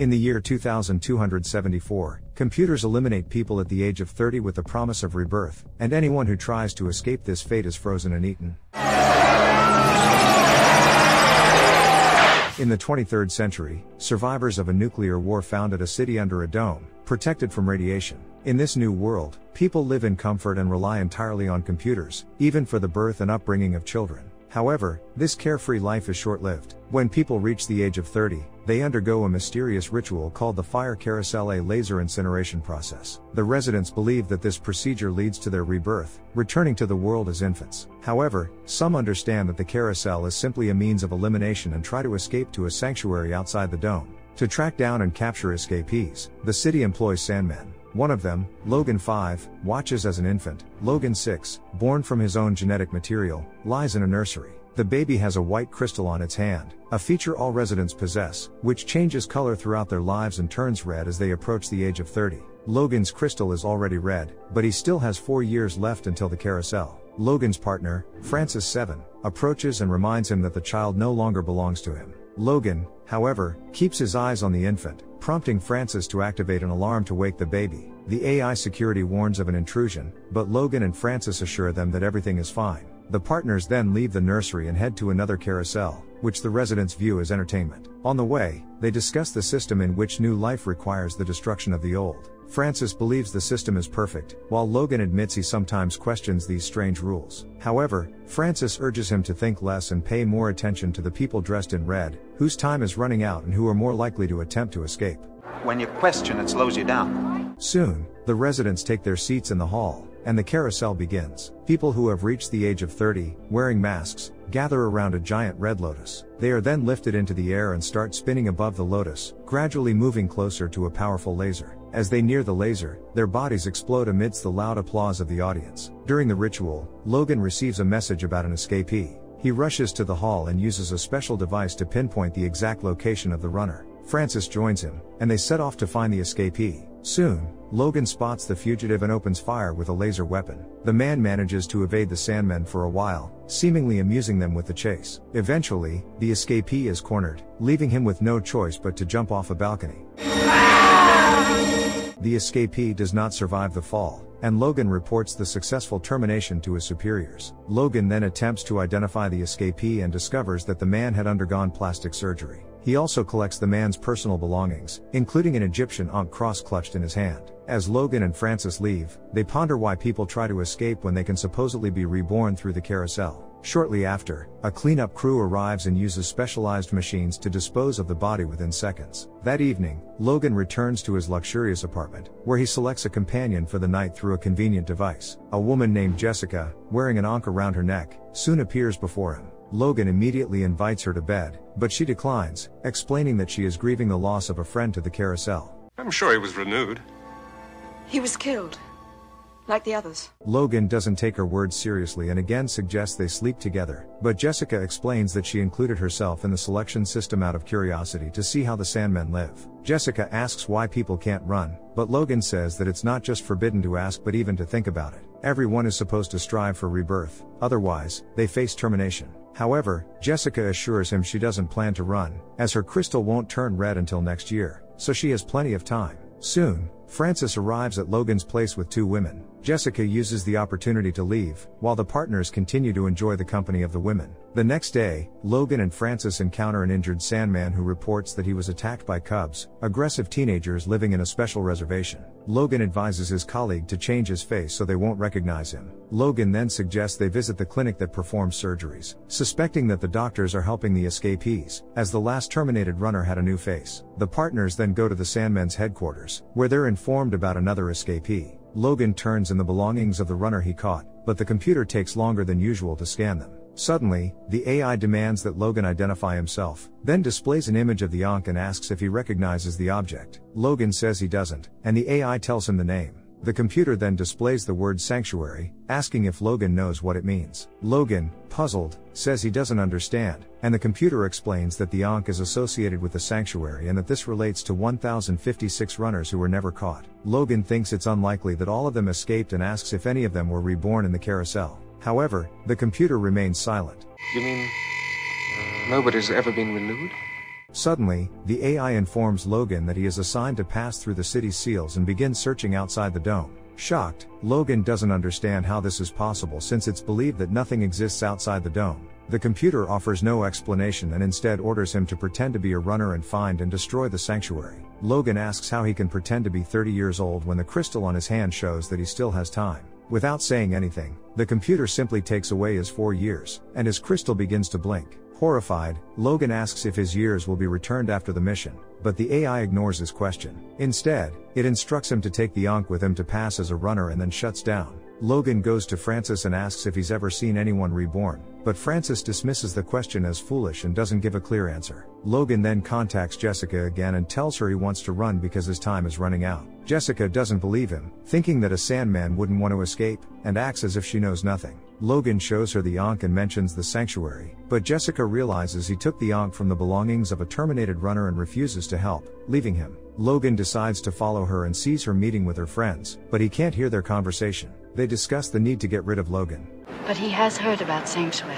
In the year 2274, computers eliminate people at the age of 30 with the promise of rebirth, and anyone who tries to escape this fate is frozen and eaten. In the 23rd century, survivors of a nuclear war founded a city under a dome, protected from radiation. In this new world, people live in comfort and rely entirely on computers, even for the birth and upbringing of children. However, this carefree life is short-lived. When people reach the age of 30, they undergo a mysterious ritual called the fire carousel, a laser incineration process. The residents believe that this procedure leads to their rebirth, returning to the world as infants. However, some understand that the carousel is simply a means of elimination and try to escape to a sanctuary outside the dome. To track down and capture escapees, the city employs Sandmen. One of them, Logan 5, watches as an infant. Logan 6, born from his own genetic material, lies in a nursery. The baby has a white crystal on its hand, a feature all residents possess, which changes color throughout their lives and turns red as they approach the age of 30. Logan's crystal is already red, but he still has 4 years left until the carousel. Logan's partner, Francis 7, approaches and reminds him that the child no longer belongs to him. Logan, however, keeps his eyes on the infant, prompting Francis to activate an alarm to wake the baby. The AI security warns of an intrusion, but Logan and Francis assure them that everything is fine. The partners then leave the nursery and head to another carousel, which the residents view as entertainment. On the way, they discuss the system in which new life requires the destruction of the old. Francis believes the system is perfect, while Logan admits he sometimes questions these strange rules. However, Francis urges him to think less and pay more attention to the people dressed in red, whose time is running out and who are more likely to attempt to escape. When you question, it slows you down. Soon, the residents take their seats in the hall, and the carousel begins. People who have reached the age of 30, wearing masks, gather around a giant red lotus. They are then lifted into the air and start spinning above the lotus, gradually moving closer to a powerful laser. As they near the laser, their bodies explode amidst the loud applause of the audience. During the ritual, Logan receives a message about an escapee. He rushes to the hall and uses a special device to pinpoint the exact location of the runner. Francis joins him, and they set off to find the escapee. Soon, Logan spots the fugitive and opens fire with a laser weapon. The man manages to evade the Sandmen for a while, seemingly amusing them with the chase. Eventually, the escapee is cornered, leaving him with no choice but to jump off a balcony. The escapee does not survive the fall, and Logan reports the successful termination to his superiors. Logan then attempts to identify the escapee and discovers that the man had undergone plastic surgery. He also collects the man's personal belongings, including an Egyptian Ankh cross clutched in his hand. As Logan and Francis leave, they ponder why people try to escape when they can supposedly be reborn through the carousel. Shortly after, a cleanup crew arrives and uses specialized machines to dispose of the body within seconds. That evening, Logan returns to his luxurious apartment, where he selects a companion for the night through a convenient device. A woman named Jessica, wearing an ankh around her neck, soon appears before him. Logan immediately invites her to bed, but she declines, explaining that she is grieving the loss of a friend to the carousel. I'm sure he was renewed. He was killed, like the others. Logan doesn't take her words seriously and again suggests they sleep together, but Jessica explains that she included herself in the selection system out of curiosity to see how the Sandmen live. Jessica asks why people can't run, but Logan says that it's not just forbidden to ask but even to think about it. Everyone is supposed to strive for rebirth, otherwise, they face termination. However, Jessica assures him she doesn't plan to run, as her crystal won't turn red until next year, so she has plenty of time. Soon, Francis arrives at Logan's place with 2 women. Jessica uses the opportunity to leave, while the partners continue to enjoy the company of the women. The next day, Logan and Francis encounter an injured Sandman who reports that he was attacked by cubs, aggressive teenagers living in a special reservation. Logan advises his colleague to change his face so they won't recognize him. Logan then suggests they visit the clinic that performs surgeries, suspecting that the doctors are helping the escapees, as the last terminated runner had a new face. The partners then go to the Sandmen's headquarters, where they're informed about another escapee. Logan turns in the belongings of the runner he caught, but the computer takes longer than usual to scan them. Suddenly, the AI demands that Logan identify himself, then displays an image of the Ankh and asks if he recognizes the object. Logan says he doesn't, and the AI tells him the name. The computer then displays the word sanctuary, asking if Logan knows what it means. Logan, puzzled, says he doesn't understand, and the computer explains that the Ankh is associated with the sanctuary and that this relates to 1,056 runners who were never caught. Logan thinks it's unlikely that all of them escaped and asks if any of them were reborn in the carousel. However, the computer remains silent. You mean nobody's ever been renewed? Suddenly, the AI informs Logan that he is assigned to pass through the city's seals and begin searching outside the dome. Shocked, Logan doesn't understand how this is possible since it's believed that nothing exists outside the dome. The computer offers no explanation and instead orders him to pretend to be a runner and find and destroy the sanctuary. Logan asks how he can pretend to be 30 years old when the crystal on his hand shows that he still has time. Without saying anything, the computer simply takes away his 4 years, and his crystal begins to blink. Horrified, Logan asks if his years will be returned after the mission, but the AI ignores his question. Instead, it instructs him to take the Ankh with him to pass as a runner and then shuts down. Logan goes to Francis and asks if he's ever seen anyone reborn, but Francis dismisses the question as foolish and doesn't give a clear answer. Logan then contacts Jessica again and tells her he wants to run because his time is running out. Jessica doesn't believe him, thinking that a Sandman wouldn't want to escape, and acts as if she knows nothing. Logan shows her the Ankh and mentions the sanctuary, but Jessica realizes he took the Ankh from the belongings of a terminated runner and refuses to help, leaving him. Logan decides to follow her and sees her meeting with her friends, but he can't hear their conversation. They discuss the need to get rid of Logan. But he has heard about Sanctuary,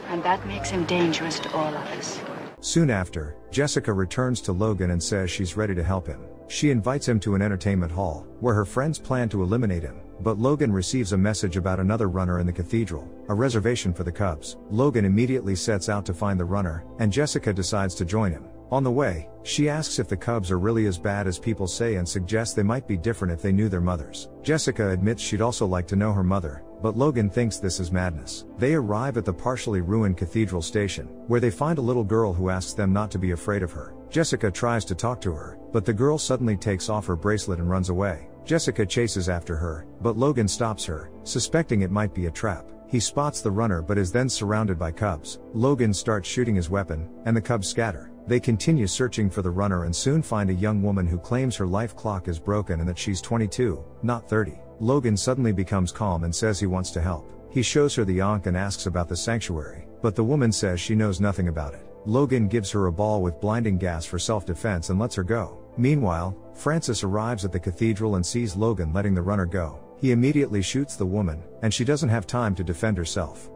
and that makes him dangerous to all of us. Soon after, Jessica returns to Logan and says she's ready to help him. She invites him to an entertainment hall, where her friends plan to eliminate him, but Logan receives a message about another runner in the cathedral, a reservation for the Cubs. Logan immediately sets out to find the runner, and Jessica decides to join him. On the way, she asks if the Cubs are really as bad as people say and suggests they might be different if they knew their mothers. Jessica admits she'd also like to know her mother, but Logan thinks this is madness. They arrive at the partially ruined cathedral station, where they find a little girl who asks them not to be afraid of her. Jessica tries to talk to her, but the girl suddenly takes off her bracelet and runs away. Jessica chases after her, but Logan stops her, suspecting it might be a trap. He spots the runner but is then surrounded by Cubs. Logan starts shooting his weapon, and the Cubs scatter. They continue searching for the runner and soon find a young woman who claims her life clock is broken and that she's 22, not 30. Logan suddenly becomes calm and says he wants to help. He shows her the Ankh and asks about the sanctuary, but the woman says she knows nothing about it. Logan gives her a ball with blinding gas for self-defense and lets her go. Meanwhile, Francis arrives at the cathedral and sees Logan letting the runner go. He immediately shoots the woman, and she doesn't have time to defend herself.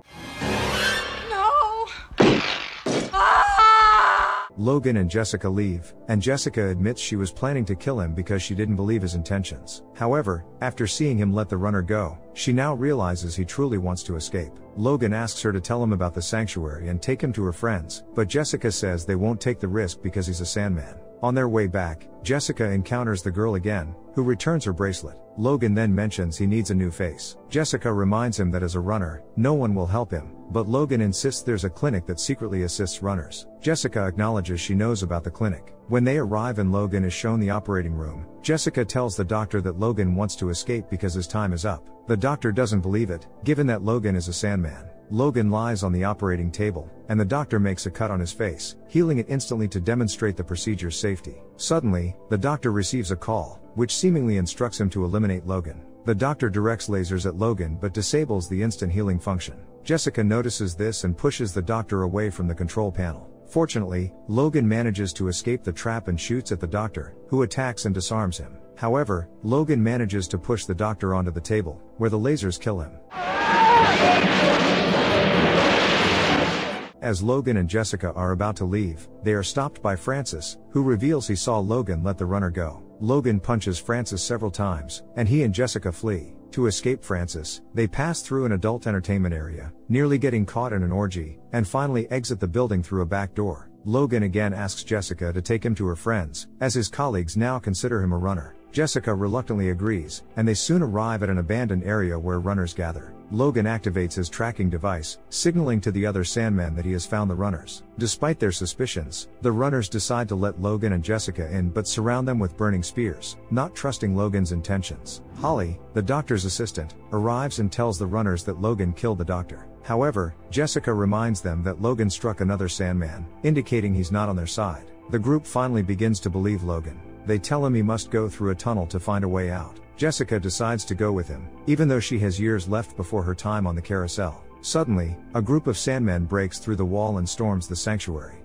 Logan and Jessica leave, and Jessica admits she was planning to kill him because she didn't believe his intentions. However, after seeing him let the runner go, she now realizes he truly wants to escape. Logan asks her to tell him about the sanctuary and take him to her friends, but Jessica says they won't take the risk because he's a Sandman. On their way back, Jessica encounters the girl again, who returns her bracelet. Logan then mentions he needs a new face. Jessica reminds him that as a runner, no one will help him, but Logan insists there's a clinic that secretly assists runners. Jessica acknowledges she knows about the clinic. When they arrive and Logan is shown the operating room, Jessica tells the doctor that Logan wants to escape because his time is up. The doctor doesn't believe it, given that Logan is a Sandman. Logan lies on the operating table, and the doctor makes a cut on his face, healing it instantly to demonstrate the procedure's safety. Suddenly, the doctor receives a call, which seemingly instructs him to eliminate Logan. The doctor directs lasers at Logan but disables the instant healing function. Jessica notices this and pushes the doctor away from the control panel. Fortunately, Logan manages to escape the trap and shoots at the doctor, who attacks and disarms him. However, Logan manages to push the doctor onto the table, where the lasers kill him. As Logan and Jessica are about to leave, they are stopped by Francis, who reveals he saw Logan let the runner go. Logan punches Francis several times, and he and Jessica flee. To escape Francis, they pass through an adult entertainment area, nearly getting caught in an orgy, and finally exit the building through a back door. Logan again asks Jessica to take him to her friends, as his colleagues now consider him a runner. Jessica reluctantly agrees, and they soon arrive at an abandoned area where runners gather. Logan activates his tracking device, signaling to the other Sandmen that he has found the runners. Despite their suspicions, the runners decide to let Logan and Jessica in but surround them with burning spears, not trusting Logan's intentions. Holly, the doctor's assistant, arrives and tells the runners that Logan killed the doctor. However, Jessica reminds them that Logan struck another Sandman, indicating he's not on their side. The group finally begins to believe Logan. They tell him he must go through a tunnel to find a way out. Jessica decides to go with him, even though she has years left before her time on the carousel. Suddenly, a group of Sandmen breaks through the wall and storms the sanctuary.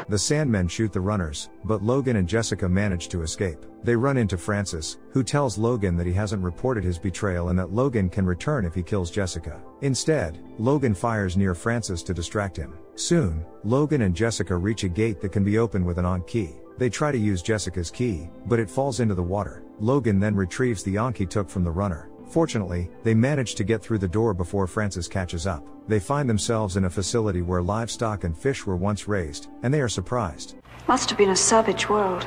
The Sandmen shoot the runners, but Logan and Jessica manage to escape. They run into Francis, who tells Logan that he hasn't reported his betrayal and that Logan can return if he kills Jessica. Instead, Logan fires near Francis to distract him. Soon, Logan and Jessica reach a gate that can be opened with an Ankh key. They try to use Jessica's key, but it falls into the water. Logan then retrieves the Ankh he took from the runner. Fortunately, they manage to get through the door before Francis catches up. They find themselves in a facility where livestock and fish were once raised, and they are surprised. Must have been a savage world.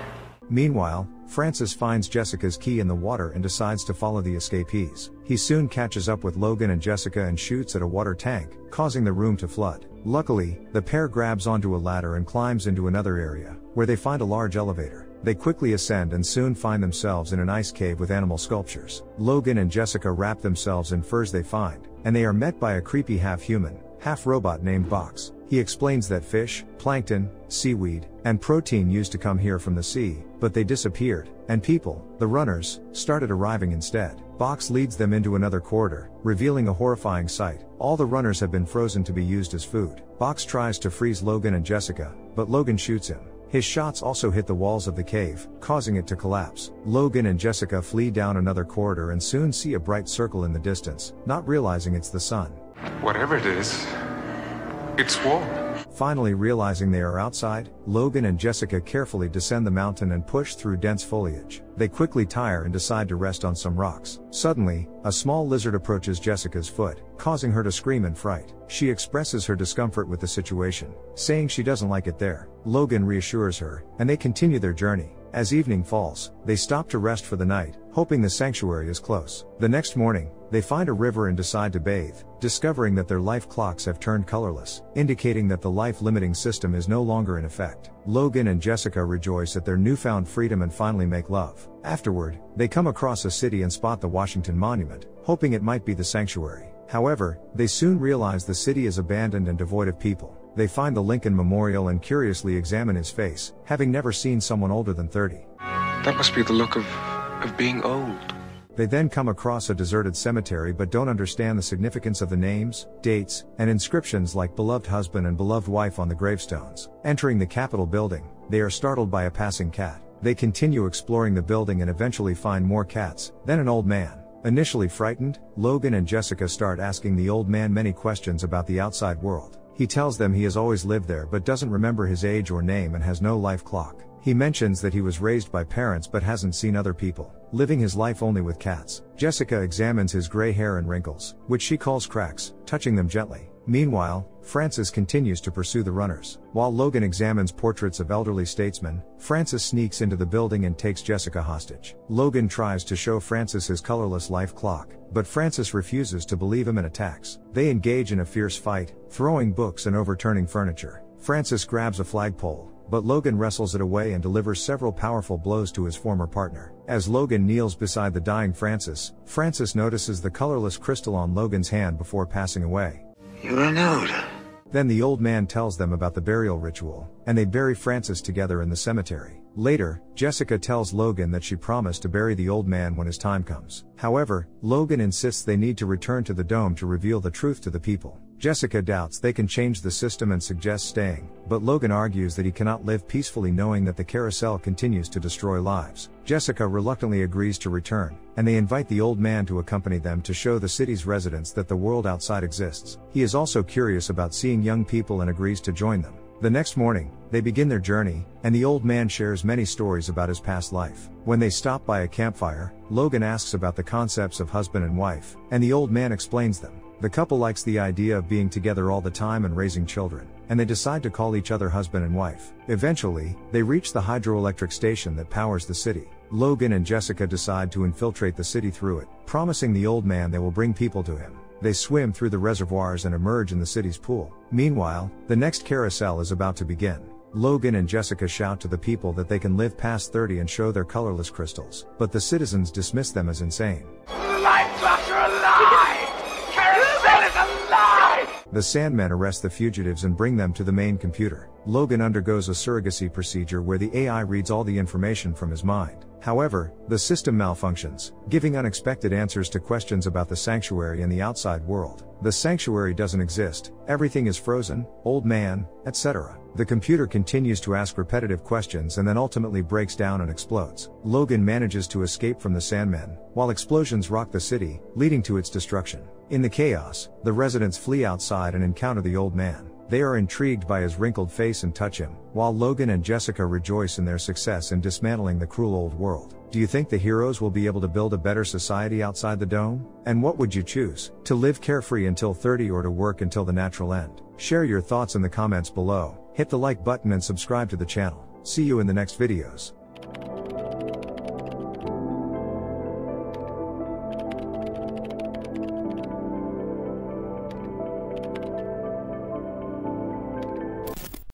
Meanwhile, Francis finds Jessica's key in the water and decides to follow the escapees. He soon catches up with Logan and Jessica and shoots at a water tank, causing the room to flood. Luckily, the pair grabs onto a ladder and climbs into another area, where they find a large elevator. They quickly ascend and soon find themselves in an ice cave with animal sculptures. Logan and Jessica wrap themselves in furs they find, and they are met by a creepy half-human, half-robot named Box. He explains that fish, plankton, seaweed, and protein used to come here from the sea, but they disappeared, and people, the runners, started arriving instead. Box leads them into another corridor, revealing a horrifying sight. All the runners have been frozen to be used as food. Box tries to freeze Logan and Jessica, but Logan shoots him. His shots also hit the walls of the cave, causing it to collapse. Logan and Jessica flee down another corridor and soon see a bright circle in the distance, not realizing it's the sun. Whatever it is, it's warm. Finally realizing they are outside, Logan and Jessica carefully descend the mountain and push through dense foliage. They quickly tire and decide to rest on some rocks. Suddenly, a small lizard approaches Jessica's foot, causing her to scream in fright. She expresses her discomfort with the situation, saying she doesn't like it there. Logan reassures her, and they continue their journey. As evening falls, they stop to rest for the night, hoping the sanctuary is close. The next morning, they find a river and decide to bathe, discovering that their life clocks have turned colorless, indicating that the life-limiting system is no longer in effect. Logan and Jessica rejoice at their newfound freedom and finally make love. Afterward, they come across a city and spot the Washington Monument, hoping it might be the sanctuary. However, they soon realize the city is abandoned and devoid of people. They find the Lincoln Memorial and curiously examine his face, having never seen someone older than 30. That must be the look of being old. They then come across a deserted cemetery but don't understand the significance of the names, dates, and inscriptions like beloved husband and beloved wife on the gravestones. Entering the Capitol building, they are startled by a passing cat. They continue exploring the building and eventually find more cats, then an old man. Initially frightened, Logan and Jessica start asking the old man many questions about the outside world. He tells them he has always lived there but doesn't remember his age or name and has no life clock. He mentions that he was raised by parents but hasn't seen other people, living his life only with cats. Jessica examines his gray hair and wrinkles, which she calls cracks, touching them gently. Meanwhile, Francis continues to pursue the runners. While Logan examines portraits of elderly statesmen, Francis sneaks into the building and takes Jessica hostage. Logan tries to show Francis his colorless life clock, but Francis refuses to believe him and attacks. They engage in a fierce fight, throwing books and overturning furniture. Francis grabs a flagpole, but Logan wrestles it away and delivers several powerful blows to his former partner. As Logan kneels beside the dying Francis, Francis notices the colorless crystal on Logan's hand before passing away. You're a nude. Then the old man tells them about the burial ritual, and they bury Francis together in the cemetery. Later, Jessica tells Logan that she promised to bury the old man when his time comes. However, Logan insists they need to return to the dome to reveal the truth to the people. Jessica doubts they can change the system and suggests staying, but Logan argues that he cannot live peacefully knowing that the carousel continues to destroy lives. Jessica reluctantly agrees to return, and they invite the old man to accompany them to show the city's residents that the world outside exists. He is also curious about seeing young people and agrees to join them. The next morning, they begin their journey, and the old man shares many stories about his past life. When they stop by a campfire, Logan asks about the concepts of husband and wife, and the old man explains them. The couple likes the idea of being together all the time and raising children, and they decide to call each other husband and wife. Eventually, they reach the hydroelectric station that powers the city. Logan and Jessica decide to infiltrate the city through it, promising the old man they will bring people to him. They swim through the reservoirs and emerge in the city's pool. Meanwhile, the next carousel is about to begin. Logan and Jessica shout to the people that they can live past 30 and show their colorless crystals, but the citizens dismiss them as insane. Life clocks are alive! Carousel is alive! The Sandmen arrest the fugitives and bring them to the main computer. Logan undergoes a surrogacy procedure where the AI reads all the information from his mind. However, the system malfunctions, giving unexpected answers to questions about the sanctuary and the outside world. The sanctuary doesn't exist, everything is frozen, old man, etc. The computer continues to ask repetitive questions and then ultimately breaks down and explodes. Logan manages to escape from the Sandmen, while explosions rock the city, leading to its destruction. In the chaos, the residents flee outside and encounter the old man. They are intrigued by his wrinkled face and touch him, while Logan and Jessica rejoice in their success in dismantling the cruel old world. Do you think the heroes will be able to build a better society outside the dome? And what would you choose? To live carefree until 30 or to work until the natural end? Share your thoughts in the comments below, hit the like button and subscribe to the channel. See you in the next videos.